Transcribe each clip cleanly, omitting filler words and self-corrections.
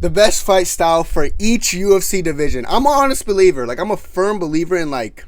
The best fight style for each UFC division. I'm an honest believer. Like, I'm a firm believer in, like,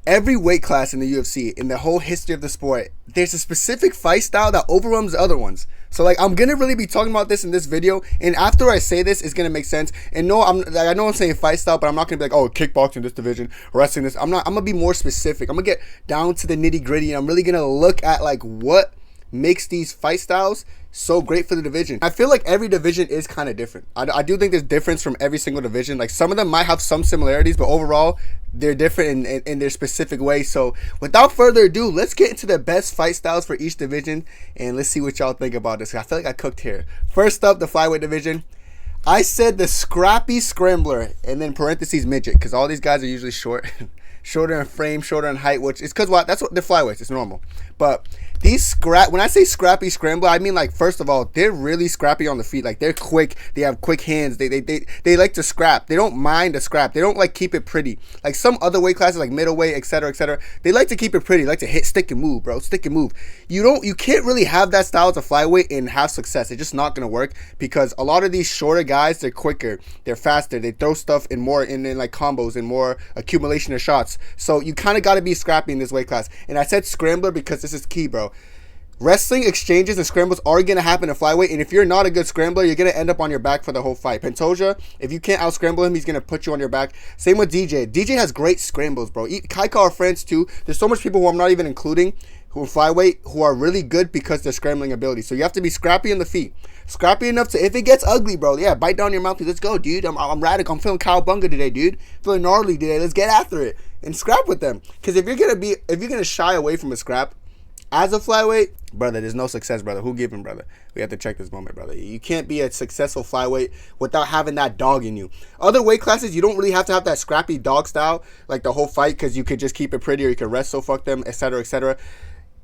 every weight class in the UFC, in the whole history of the sport, there's a specific fight style that overwhelms the other ones. So, like, I'm gonna really be talking about this in this video, and after I say this, it's gonna make sense. And no, I know I'm saying fight style, but I'm not gonna be like, oh, kickboxing this division, wrestling this. I'm gonna be more specific. I'm gonna get down to the nitty gritty, and I'm really gonna look at, like, what makes these fight styles so great for the division. I feel like every division is kind of different. I do think there's difference from every single division. Like, some of them might have some similarities, but overall they're different in their specific way. So without further ado, let's get into the best fight styles for each division, and let's see what y'all think about this. I feel like I cooked here. First up, the flyweight division. I said the scrappy scrambler, and then parentheses midget, because all these guys are usually short. Shorter in frame, shorter in height, which is because that's what they're flyweights. It's normal. But these when I say scrappy scrambler, I mean, like, first of all, they're really scrappy on the feet. Like, they're quick. They have quick hands. They like to scrap. They don't mind the scrap. They don't like keep it pretty. Like some other weight classes, like middleweight, etc., etc. They like to keep it pretty. They like to hit, stick, and move, bro. Stick and move. You can't really have that style as a flyweight and have success. It's just not gonna work, because a lot of these shorter guys, they're quicker, they're faster, they throw stuff in more in like combos and more accumulation of shots. So you kind of got to be scrappy in this weight class. And I said scrambler because this is key, bro. Wrestling exchanges and scrambles are going to happen in flyweight, and if you're not a good scrambler, you're going to end up on your back for the whole fight. Pantoja, if you can't out-scramble him, he's going to put you on your back. Same with DJ. DJ has great scrambles, bro. Kaika are friends, too. There's so much people who I'm not even including who are flyweight who are really good because they're scrambling ability. So you have to be scrappy in the feet. Scrappy enough to, if it gets ugly, bro, yeah, bite down your mouth. Let's go, dude. I'm radical. I'm feeling cowabunga today, dude. Feeling gnarly today. Let's get after it and scrap with them. Because if you're gonna shy away from a scrap as a flyweight, brother, there's no success, brother. Who giving, brother? We have to check this moment, brother. You can't be a successful flyweight without having that dog in you. Other weight classes, you don't really have to have that scrappy dog style, like the whole fight, because you could just keep it pretty, or you could wrestle, fuck them, etc., etc.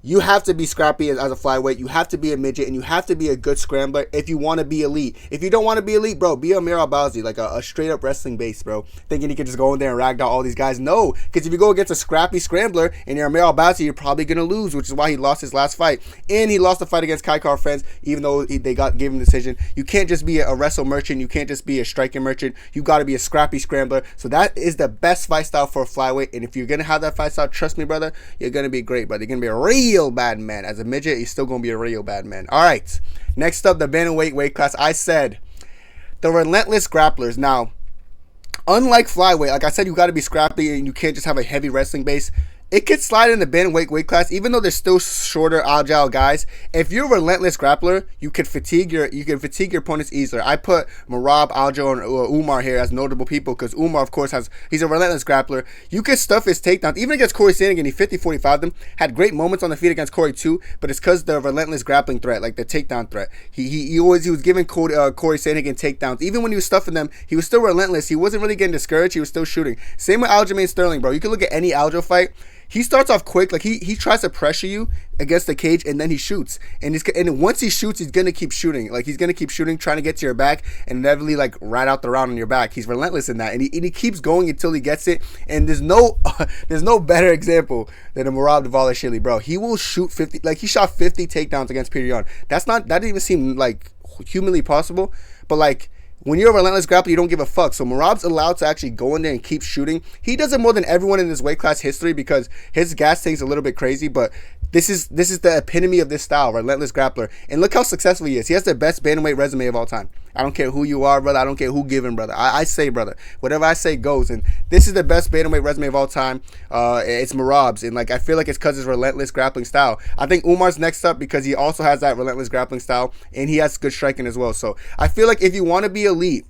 You have to be scrappy as a flyweight. You have to be a midget, and you have to be a good scrambler if you want to be elite. If you don't want to be elite, bro, be a Amir Albazi, like a straight-up wrestling base, bro. Thinking you can just go in there and ragdoll all these guys. No, because if you go against a scrappy scrambler and you're Amir Albazi, you're probably going to lose, which is why he lost his last fight. And he lost the fight against Kaikar Friends, even though they gave him the decision. You can't just be a wrestle merchant. You can't just be a striking merchant. You got to be a scrappy scrambler. So that is the best fight style for a flyweight. And if you're going to have that fight style, trust me, brother, you're going to be great, brother. You're going to be a real bad man. As a midget, he's still going to be a real bad man. All right. Next up, the bantamweight weight class. I said the relentless grapplers. Now, unlike flyweight, like I said, you got to be scrappy and you can't just have a heavy wrestling base. It could slide in the bantamweight weight class, even though they're still shorter, agile guys. If you're a relentless grappler, you can fatigue your opponents easier. I put Merab, Aljo, and Umar here as notable people because Umar, of course, he's a relentless grappler. You could stuff his takedowns. Even against Corey Sandhagen, he 50-45 them. Had great moments on the feet against Corey too, but it's because the relentless grappling threat, like the takedown threat. He was giving Corey Sandhagen takedowns. Even when he was stuffing them, he was still relentless. He wasn't really getting discouraged. He was still shooting. Same with Aljamain Sterling, bro. You can look at any Aljo fight. He starts off quick, like he tries to pressure you against the cage, and then he shoots. And once he shoots, he's gonna keep shooting. Like he's gonna keep shooting, trying to get to your back, and inevitably like right out the round on your back. He's relentless in that, and he keeps going until he gets it. And there's no better example than a Merab Dvalishvili, bro. He will shoot 50, like he shot 50 takedowns against Peter Yan. That didn't even seem like humanly possible, but like. When you're a relentless grappler, you don't give a fuck. So Merab's allowed to actually go in there and keep shooting. He does it more than everyone in this weight class history because his gas tank's a little bit crazy, but this is the epitome of this style, relentless grappler. And look how successful he is. He has the best bantamweight resume of all time. I don't care who you are, brother. I don't care who giving, brother. I say, brother, whatever I say goes. And this is the best bantamweight resume of all time. It's Merab's. And like I feel like it's because his relentless grappling style. I think Umar's next up because he also has that relentless grappling style. And he has good striking as well. So I feel like if you want to be elite,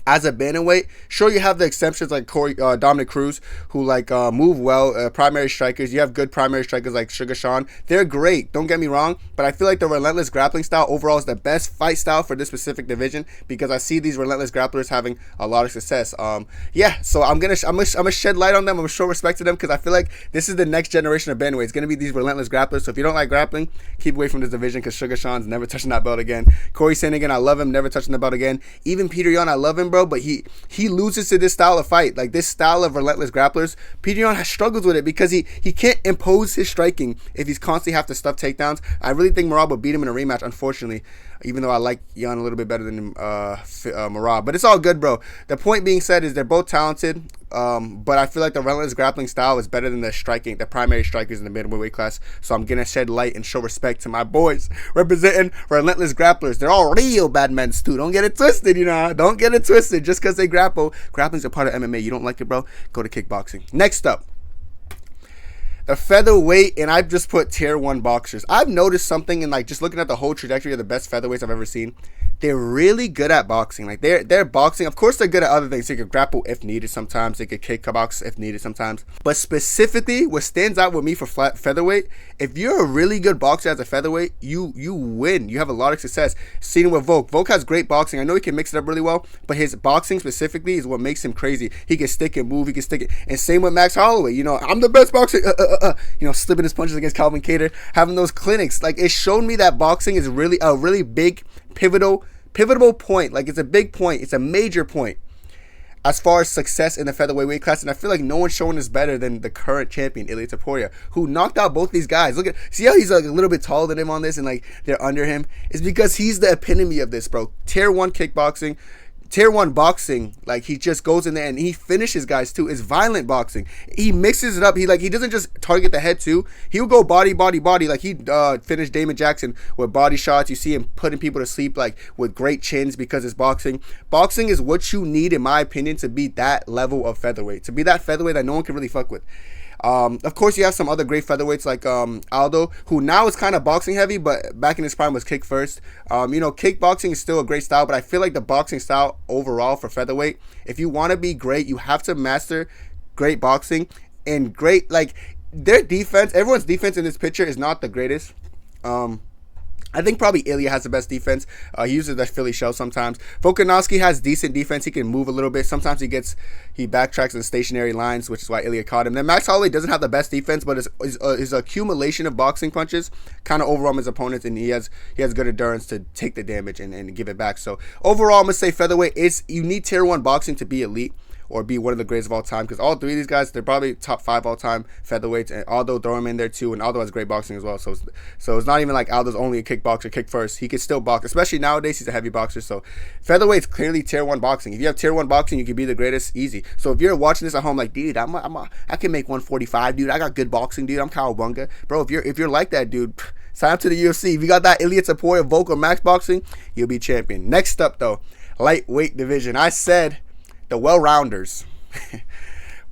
as a bantamweight, sure you have the exceptions like Dominic Cruz who like move well, primary strikers. You have good primary strikers like Sugar Sean. They're great, don't get me wrong, but I feel like the relentless grappling style overall is the best fight style for this specific division because I see these relentless grapplers having a lot of success. Yeah, so I'm gonna shed light on them. I'm gonna show respect to them because I feel like this is the next generation of bantamweight. It's gonna be these relentless grapplers. So if you don't like grappling, keep away from this division because Sugar Sean's never touching that belt again. Corey Sandhagen, I love him, never touching the belt again. Even Peter Yan, I love him, bro, but he loses to this style of fight. Like, this style of relentless grapplers, Pigeon struggles with it because he can't impose his striking if he's constantly have to stuff takedowns. I really think Merab will beat him in a rematch, unfortunately, even though I like Jan a little bit better than Merab. But it's all good, bro. The point being said is they're both talented, but I feel like the relentless grappling style is better than the primary strikers in the middleweight class. So I'm gonna shed light and show respect to my boys representing relentless grapplers. They're all real bad men too. Don't get it twisted, you know. Don't get it twisted just because they grapple. Grappling's a part of MMA. You don't like it, bro? Go to kickboxing. Next up, the featherweight, and I've just put tier 1 boxers. I've noticed something in, like, just looking at the whole trajectory of the best featherweights I've ever seen. They're really good at boxing. Like, they're boxing. Of course, they're good at other things. They could grapple if needed sometimes. They could kickbox if needed sometimes. But specifically, what stands out with me for featherweight, if you're a really good boxer as a featherweight, you win. You have a lot of success. Seen it with Volk. Volk has great boxing. I know he can mix it up really well, but his boxing specifically is what makes him crazy. He can stick and move. He can stick it. And same with Max Holloway. You know, I'm the best boxer. You know, slipping his punches against Calvin Kattar, having those clinics. Like, it showed me that boxing is really a really big, pivotal point. Like, it's a big point. It's a major point as far as success in the featherweight weight class. And I feel like no one's showing this better than the current champion, Ilia Topuria, who knocked out both these guys. See how he's like a little bit taller than him on this, and like they're under him? It's because he's the epitome of this, bro. Tier 1 kickboxing. Tier 1 boxing, like, he just goes in there and he finishes guys too. It's violent boxing. He mixes it up. He doesn't just target the head too. He'll go body. Like, he finished Damon Jackson with body shots. You see him putting people to sleep, like, with great chins, because it's boxing. Boxing is what you need, in my opinion, to be that level of featherweight. To be that featherweight that no one can really fuck with. Of course, you have some other great featherweights like Aldo, who now is kind of boxing heavy, but back in his prime was kick first. You know, kickboxing is still a great style, but I feel like the boxing style overall for featherweight, if you want to be great, you have to master great boxing and great, like, their defense. Everyone's defense in this picture is not the greatest. I think probably Ilya has the best defense. He uses the Philly shell sometimes. Volkanovski has decent defense. He can move a little bit. Sometimes he backtracks in stationary lines, which is why Ilya caught him. Then Max Holloway doesn't have the best defense, but his accumulation of boxing punches kind of overwhelm his opponents, and he has good endurance to take the damage and give it back. So overall, I'm gonna say featherweight you need tier 1 boxing to be elite, or be one of the greatest of all time, because all three of these guys, they're probably top 5 all time featherweights, and Aldo, throw him in there too, and Aldo has great boxing as well, so it's not even like Aldo's only a kickboxer, kick first. He can still box, especially nowadays. He's a heavy boxer, so featherweight's clearly tier 1 boxing. If you have tier 1 boxing, you can be the greatest easy. So if you're watching this at home, like, dude, I can make 145, dude, I got good boxing, dude, I'm cowabunga, bro. If you're like that, dude, sign up to the UFC. If you got that Ilia Topuria, Volk, or Max boxing, you'll be champion. Next up, though, lightweight division. I said the well-rounders.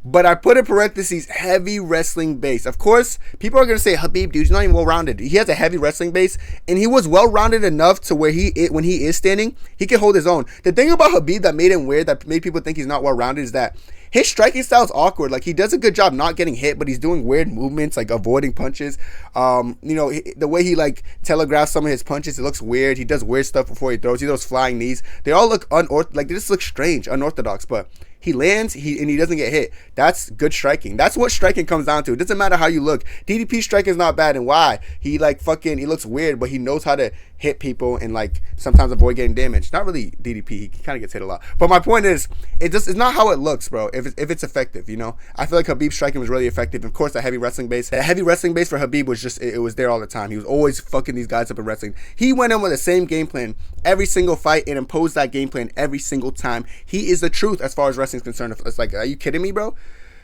But I put in parentheses heavy wrestling base. Of course, people are going to say, Khabib, dude, he's not even well-rounded. He has a heavy wrestling base, and he was well-rounded enough to where when he is standing, he can hold his own. The thing about Khabib that made him weird, that made people think he's not well-rounded, is that his striking style is awkward. Like, he does a good job not getting hit, but he's doing weird movements, like avoiding punches. You know, the way he, like, telegraphs some of his punches, it looks weird. He does weird stuff before he throws. He throws flying knees. They all look they just look strange, unorthodox, but he lands, and he doesn't get hit. That's good striking. That's what striking comes down to. It doesn't matter how you look. DDP striking is not bad, and why? He looks weird, but he knows how to hit people and, like, sometimes avoid getting damaged. Not really DDP. He kind of gets hit a lot. But my point is, it's not how it looks, bro. If it's effective, you know. I feel like Khabib's striking was really effective. Of course, the heavy wrestling base. The heavy wrestling base for Khabib was just, it was there all the time. He was always fucking these guys up in wrestling. He went in with the same game plan every single fight and imposed that game plan every single time. He is the truth as far as wrestling is concerned. It's like, are you kidding me, bro?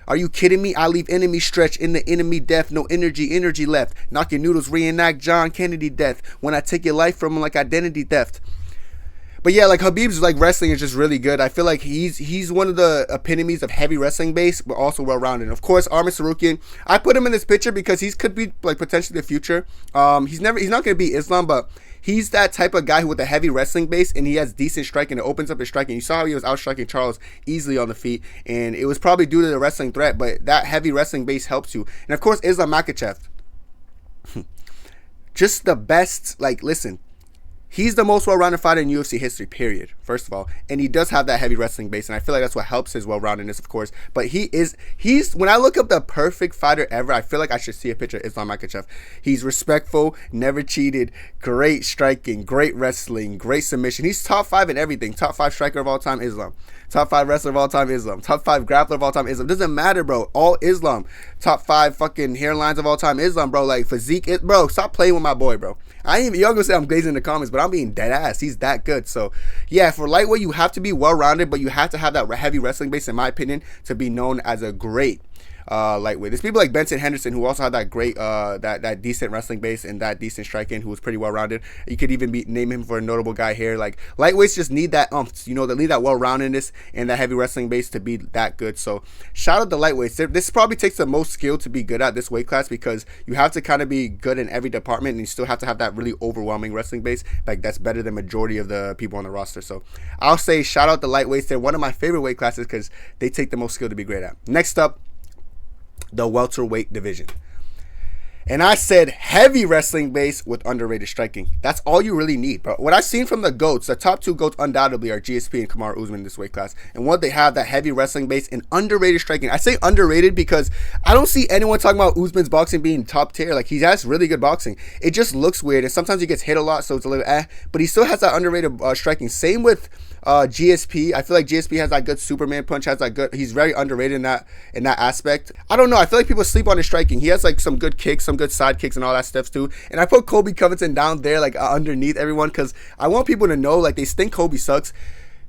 Are you kidding me? I leave enemy stretch in the enemy death. No energy left. Knock your noodles, reenact John Kennedy death. When I take your life from him like identity theft. But yeah, like, Khabib's, like, wrestling is just really good. I feel like he's one of the epitomes of heavy wrestling base, but also well-rounded. Of course, Arman Sarukian, I put him in this picture because he could be, like, potentially the future. He's not going to be Islam, but he's that type of guy who with a heavy wrestling base, and he has decent striking. It opens up his striking. You saw how he was outstriking Charles easily on the feet, and it was probably due to the wrestling threat, but that heavy wrestling base helps you. And of course, Islam Makhachev. Just the best. Like, listen, He's the most well-rounded fighter in UFC history, period, first of all. And he does have that heavy wrestling base, and I feel like that's what helps his well-roundedness, of course. But he's when I look up the perfect fighter ever, I feel like I should see a picture of Islam Makhachev. He's respectful, never cheated, great striking, great wrestling, great submission. He's top 5 in everything. Top 5 striker of all time, Islam. Top 5 wrestler of all time, Islam. Top 5 grappler of all time, Islam. Doesn't matter, bro. All Islam. Top 5 fucking hairlines of all time, Islam, bro. Like physique, bro. Stop playing with my boy, bro. Y'all gonna say I'm glazing in the comments, but I'm being dead ass. He's that good. So yeah, for lightweight, you have to be well rounded, but you have to have that heavy wrestling base, in my opinion, to be known as a great lightweight. There's people like Benson Henderson who also had that great that decent wrestling base and that decent striking, who was pretty well rounded. You could even name him for a notable guy here. Like lightweights just need that they need that well roundedness and that heavy wrestling base to be that good. So shout out the lightweights. This probably takes the most skill to be good at this weight class, because you have to kind of be good in every department, and you still have to have that really overwhelming wrestling base. Like that's better than majority of the people on the roster. So I'll say shout out the lightweights. They're one of my favorite weight classes because they take the most skill to be great at. Next up, the welterweight division. And I said heavy wrestling base with underrated striking. That's all you really need, bro. What I've seen from the GOATs, the top 2 GOATs undoubtedly are GSP and Kamaru Usman in this weight class. And what they have, that heavy wrestling base and underrated striking. I say underrated because I don't see anyone talking about Usman's boxing being top tier. Like, he has really good boxing. It just looks weird, and sometimes he gets hit a lot, so it's a little but he still has that underrated striking. Same with GSP. I feel like GSP has that good Superman punch, he's very underrated in that aspect. I don't know, I feel like people sleep on his striking. He has like some good kicks, some good side kicks and all that stuff too. And I put Colby Covington down there like underneath everyone, because I want people to know, like, they think Colby sucks.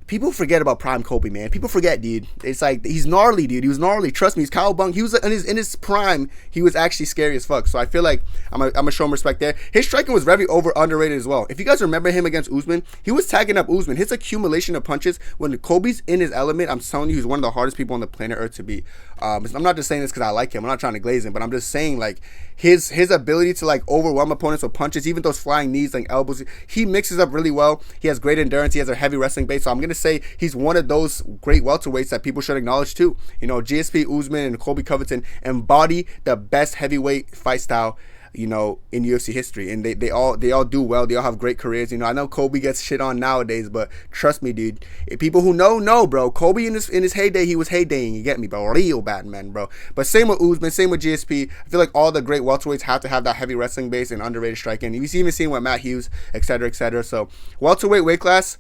People forget about prime Colby, man. People forget, dude. It's like, he's gnarly, dude. He was gnarly. Trust me, he's cowbunk. He was in his prime. He was actually scary as fuck. So I feel like I'm gonna show him respect there. His striking was very underrated as well. If you guys remember him against Usman, he was tagging up Usman. His accumulation of punches when Colby's in his element, I'm telling you, he's one of the hardest people on the planet Earth to beat. I'm not just saying this because I like him. I'm not trying to glaze him, but I'm just saying, like, his ability to like overwhelm opponents with punches, even those flying knees, like elbows, he mixes up really well. He has great endurance. He has a heavy wrestling base. So I'm gonna say he's one of those great welterweights that people should acknowledge too. GSP, Usman, and Colby Covington embody the best heavyweight fight style, in UFC history, and they all do well. They all have great careers. I know Colby gets shit on nowadays, but trust me, dude. People who know, bro. Colby in his heyday, he was heydaying. You get me, bro? Real bad man, bro. But same with Usman, same with GSP. I feel like all the great welterweights have to have that heavy wrestling base and underrated striking. You even seen with Matt Hughes, etc., etc. So welterweight weight class,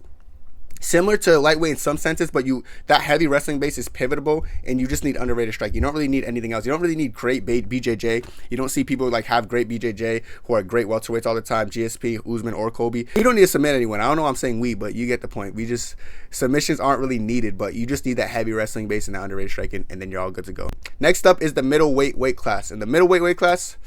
similar to lightweight in some senses, but that heavy wrestling base is pivotal, and you just need underrated strike. You don't really need anything else. You don't really need great BJJ. You don't see people like have great BJJ who are great welterweights all the time. GSP, Usman, or Colby. You don't need to submit anyone. I don't know why I'm saying but you get the point. Submissions aren't really needed, but you just need that heavy wrestling base and that underrated striking, and then you're all good to go. Next up is the middleweight weight class. In the middleweight weight class,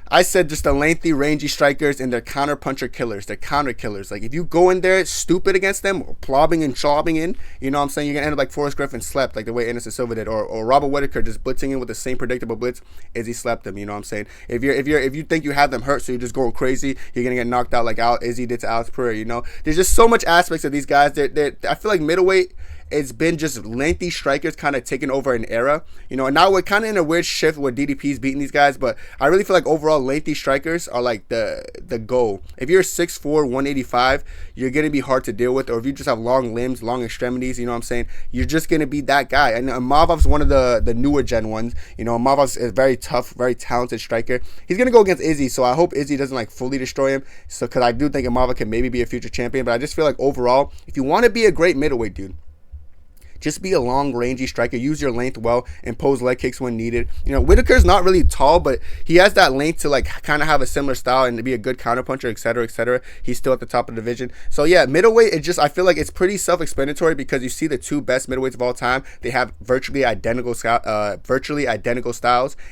I said just the lengthy, rangy strikers and their counter puncher killers. They're counter killers. Like, if you go in there stupid against them, or plobbing and chobbing in, you know what I'm saying? You're going to end up like Forrest Griffin slept, like the way Anderson Silva did, or Robert Whittaker just blitzing in with the same predictable blitz as he slept them. You know what I'm saying? If you think you have them hurt, so you're just going crazy, you're going to get knocked out like Izzy did to Alex Pereira. There's just so much aspects of these guys. I feel like middleweight, it's been just lengthy strikers kind of taking over an era, and now we're kind of in a weird shift where DDP's beating these guys, but I really feel like overall lengthy strikers are like the goal. If you're 6'4", 185, you're going to be hard to deal with, or if you just have long limbs, long extremities, you know what I'm saying, you're just going to be that guy. And Mavov's one of the newer gen ones. Mavov's a very tough, very talented striker. He's going to go against Izzy, so I hope Izzy doesn't like fully destroy him, because I do think Mavov can maybe be a future champion, but I just feel like overall, if you want to be a great middleweight, dude, just be a long, rangy striker. Use your length well and pose leg kicks when needed. Whittaker's not really tall, but he has that length to like kind of have a similar style and to be a good counterpuncher, etc., etc. He's still at the top of the division. So yeah, middleweight, I feel like it's pretty self-explanatory, because you see the 2 best middleweights of all time. They have virtually identical styles,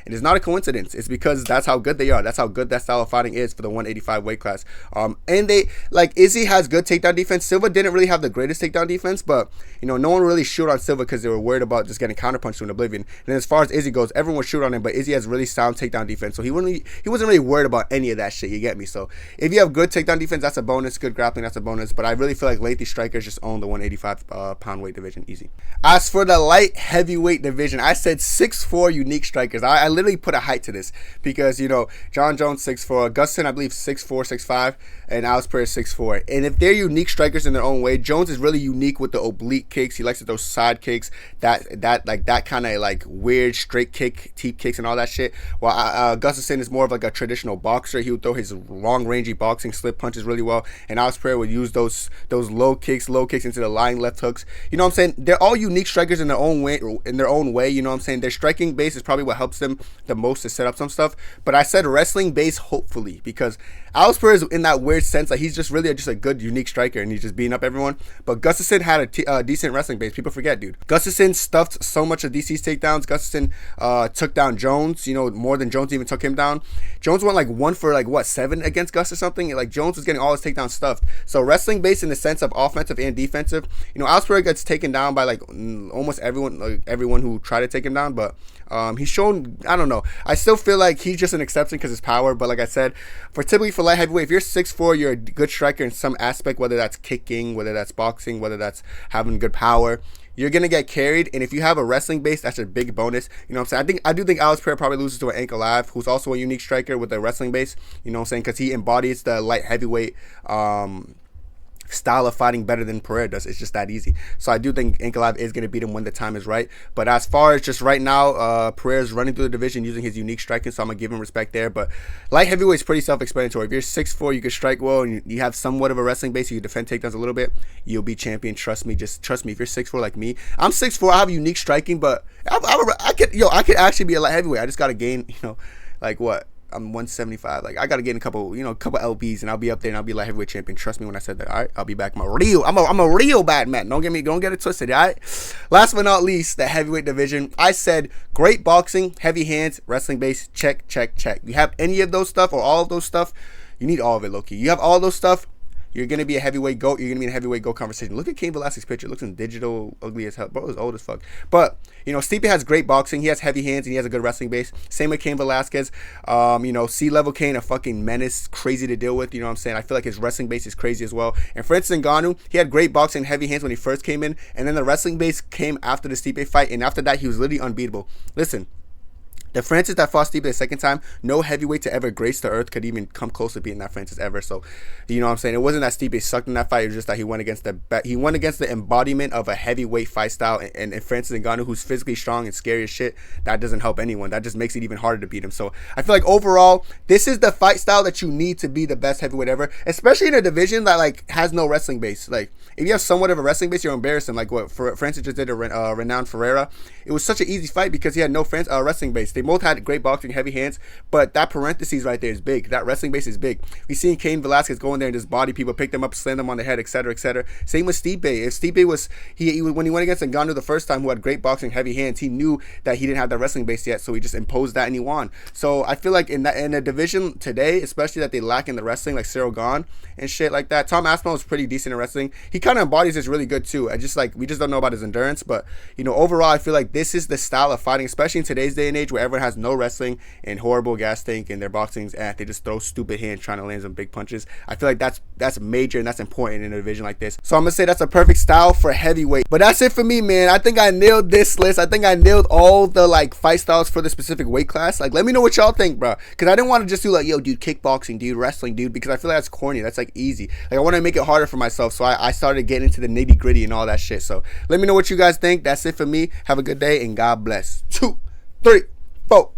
and it's not a coincidence. It's because that's how good they are. That's how good that style of fighting is for the 185 weight class. And they, like, Izzy has good takedown defense. Silva didn't really have the greatest takedown defense, but no one really should shoot on Silva because they were worried about just getting counterpunched to an oblivion. And then as far as Izzy goes, everyone would shoot on him, but Izzy has really sound takedown defense, so he wasn't really worried about any of that shit. You get me? So if you have good takedown defense, that's a bonus. Good grappling, that's a bonus. But I really feel like lengthy strikers just own the 185 pound weight division easy. As for the light heavyweight division, I said 6'4" unique strikers. I literally put a height to this because, you know, John Jones 6'4", Gustafsson I believe 6'4", 6'5", and Alex Perez 6'4". And if they're unique strikers in their own way, Jones is really unique with the oblique kicks. He likes to throw side kicks, that kind of like weird straight kick, teep kicks, and all that shit. While Gustafsson is more of like a traditional boxer. He would throw his long rangey boxing slip punches really well, and Alex Perez would use those low kicks into the lying left hooks. You know what I'm saying? They're all unique strikers in their own way. You know what I'm saying? Their striking base is probably what helps them the most to set up some stuff. But I said wrestling base, hopefully, because Alex Perez, in that weird sense, like he's just really just a good unique striker, and he's just beating up everyone. But Gustafsson had a decent wrestling base. People forget, dude. Gustafsson stuffed so much of DC's takedowns. Gustafsson took down Jones, you know, more than Jones even took him down. Jones went like 1 for like what, 7 against Gus or something. Like Jones was getting all his takedowns stuffed. So wrestling base in the sense of offensive and defensive. You know, Alex Perez gets taken down by like almost everyone who tried to take him down, but he's shown, I don't know. I still feel like he's just an exception because his power. But like I said, typically for light heavyweight, if you're 6'4", you're a good striker in some aspect, whether that's kicking, whether that's boxing, whether that's having good power. You're going to get carried, and if you have a wrestling base, that's a big bonus. You know what I'm saying? I do think Alex Perez probably loses to an Ankle Live, who's also a unique striker with a wrestling base. You know what I'm saying? Because he embodies the light heavyweight style of fighting better than Pereira does. It's just that easy. So I do think Ankalaev is going to beat him when the time is right. But as far as just right now, Pereira's running through the division using his unique striking, so I'm going to give him respect there. But light heavyweight is pretty self-explanatory. If you're 6'4", you can strike well, and you have somewhat of a wrestling base, you can defend takedowns a little bit, you'll be champion. Trust me. Just trust me. If you're 6'4" like me, I'm 6'4", I have unique striking, but I could actually be a light heavyweight. I just got to gain, like what? I'm 175. Like I gotta get a couple lbs, and I'll be up there, and I'll be light heavyweight champion. Trust me when I said that. All right, I'll be back. I'm a real bad man. Don't get it twisted. All right. Last but not least, the heavyweight division. I said great boxing, heavy hands, wrestling base. Check. You have any of those stuff or all of those stuff? You need all of it, Loki. You have all those stuff. You're going to be a heavyweight GOAT. You're going to be in a heavyweight GOAT conversation. Look at Cain Velasquez's picture. It looks in digital, ugly as hell. Bro, he's old as fuck. But, Stipe has great boxing. He has heavy hands, and he has a good wrestling base. Same with Cain Velasquez. C-level Cain, a fucking menace, crazy to deal with. You know what I'm saying? I feel like his wrestling base is crazy as well. And Francis Ngannou, he had great boxing and heavy hands when he first came in. And then the wrestling base came after the Stipe fight. And after that, he was literally unbeatable. Listen. The Francis that fought Stipe the second time, no heavyweight to ever grace the earth could even come close to beating that Francis ever. So, you know what I'm saying? It wasn't that Stipe sucked in that fight. It was just that he went against the embodiment of a heavyweight fight style. And Francis Ngannou, who's physically strong and scary as shit, that doesn't help anyone. That just makes it even harder to beat him. So, I feel like overall, this is the fight style that you need to be the best heavyweight ever, especially in a division that has no wrestling base. Like, if you have somewhat of a wrestling base, you're embarrassing. Like what Francis just did to renowned Ferreira. It was such an easy fight because he had no wrestling base. They both had great boxing, heavy hands, but that parentheses right there is big. That wrestling base is big. We've seen Cain Velasquez go in there and just body people, pick them up, slam them on the head, etc., etc. Same with Stipe. If Stipe was when he went against Ngannou the first time, who had great boxing, heavy hands, he knew that he didn't have that wrestling base yet, so he just imposed that and he won. So I feel like in a division today, especially that they lack in the wrestling, like Cyril Gane and shit like that. Tom Aspinall was pretty decent in wrestling. He kind of embodies this really good too. We just don't know about his endurance, but overall, I feel like this is the style of fighting, especially in today's day and age where everyone has no wrestling and horrible gas tank and their boxing's they just throw stupid hands trying to land some big punches. I feel like that's major and that's important in a division like this. So I'm gonna say that's a perfect style for heavyweight. But that's it for me, man. I think I nailed this list. I think I nailed all the fight styles for the specific weight class. Let me know what y'all think, bro. Because I didn't want to just do yo, dude, kickboxing, dude, wrestling, dude, because I feel like that's corny. That's easy. I want to make it harder for myself. So I started getting into the nitty gritty and all that shit. So let me know what you guys think. That's it for me. Have a good day and God bless. 2, 3, 4.